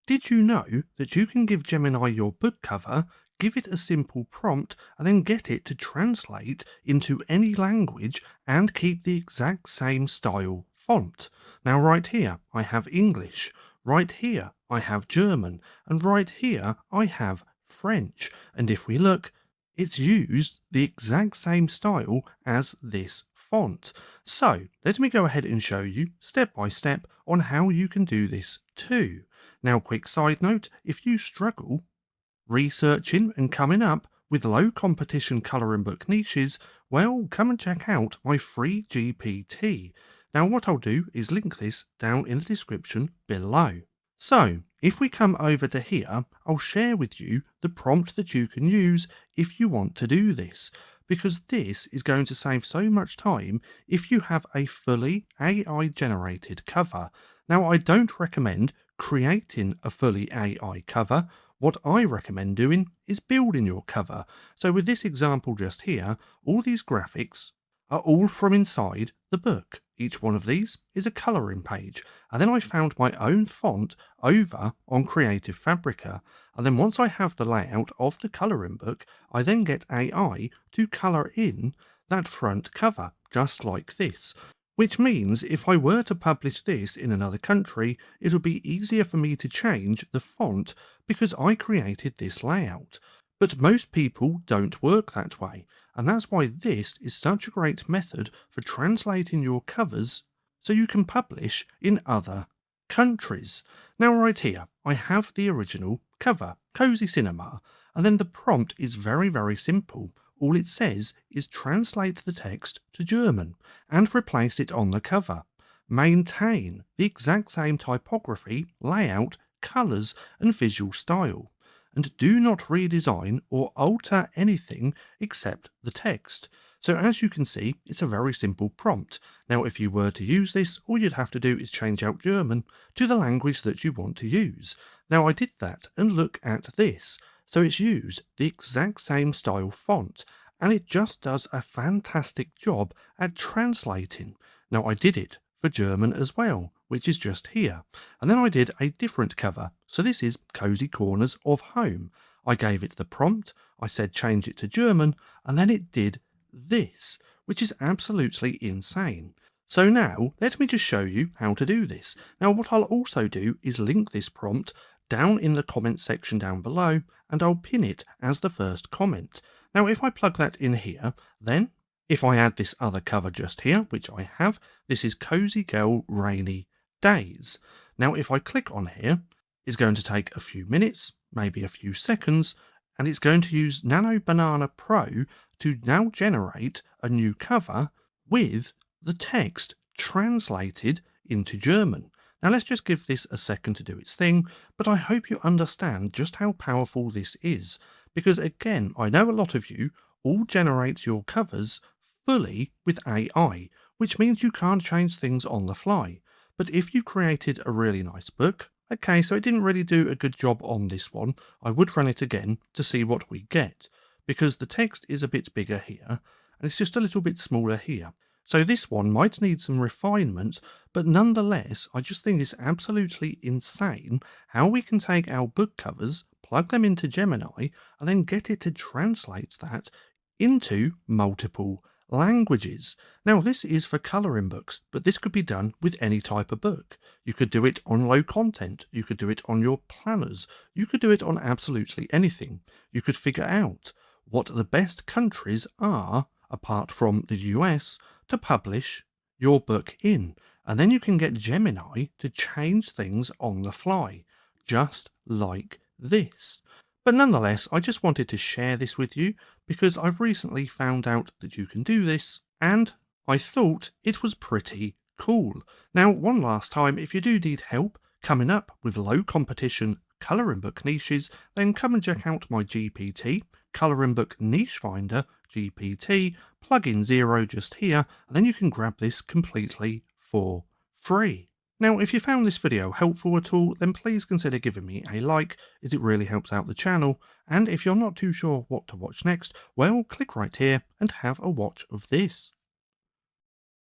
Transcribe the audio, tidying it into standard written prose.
Did you know that you can give Gemini your book cover, give it a simple prompt, and then get it to translate into any language and keep the exact same style font? Now, right here, I have English. Right here, I have German. And right here, I have French. And if we look, it's used the exact same style as this font. So let me go ahead and show you step by step on how you can do this too. Now, quick side note, if you struggle researching and coming up with low competition colouring book niches, well, come and check out my free GPT. Now, what I'll do is link this down in the description below. So, if we come over to here, I'll share with you the prompt that you can use if you want to do this, because this is going to save so much time if you have a fully AI generated cover. Now, I don't recommend creating a fully AI cover. What I recommend doing is building your cover. So with this example just here, all these graphics are all from inside the book. Each one of these is a colouring page. And then I found my own font over on Creative Fabrica. And then once I have the layout of the colouring book, I then get AI to colour in that front cover, just like this. Which means if I were to publish this in another country, it would be easier for me to change the font because I created this layout. But most people don't work that way, and that's why this is such a great method for translating your covers so you can publish in other countries. Now right here, I have the original cover, Cozy Cinema, and then the prompt is very simple. All it says is translate the text to German and replace it on the cover. Maintain the exact same typography, layout, colours and visual style. And do not redesign or alter anything except the text. So as you can see, it's a very simple prompt. Now if you were to use this, all you'd have to do is change out German to the language that you want to use. Now I did that, and look at this. So it's used the exact same style font, and it just does a fantastic job at translating. Now I did it for German as well, which is just here. And then I did a different cover. So this is Cozy Corners of Home. I gave it the prompt, I said change it to German, and then it did this, which is absolutely insane. So now let me just show you how to do this. Now what I'll also do is link this prompt down in the comment section down below, and I'll pin it as the first comment. Now if I plug that in here, then if I add this other cover just here, which I have, this is Cozy Girl Rainy Days. Now if I click on here, it's going to take a few minutes, maybe a few seconds, and it's going to use Nano Banana Pro to now generate a new cover with the text translated into German. Now let's just give this a second to do its thing, but I hope you understand just how powerful this is, because again, I know a lot of you all generate your covers fully with AI, which means you can't change things on the fly. But if you created a really nice book, okay, so it didn't really do a good job on this one, I would run it again to see what we get, because the text is a bit bigger here, and it's just a little bit smaller here. So this one might need some refinements, but nonetheless, I just think it's absolutely insane how we can take our book covers, plug them into Gemini, and then get it to translate that into multiple languages. Now this is for colouring books, but this could be done with any type of book. You could do it on low content, you could do it on your planners, you could do it on absolutely anything. You could figure out what the best countries are, apart from the US, to publish your book in, and then you can get Gemini to change things on the fly, just like this. But nonetheless, I just wanted to share this with you because I've recently found out that you can do this, and I thought it was pretty cool. Now, one last time, if you do need help coming up with low competition colouring book niches, then come and check out my GPT, Colouring Book Niche Finder GPT, plugin 0 just here, and then you can grab this completely for free. Now, if you found this video helpful at all, then please consider giving me a like, as it really helps out the channel, and if you're not too sure what to watch next, well, click right here and have a watch of this.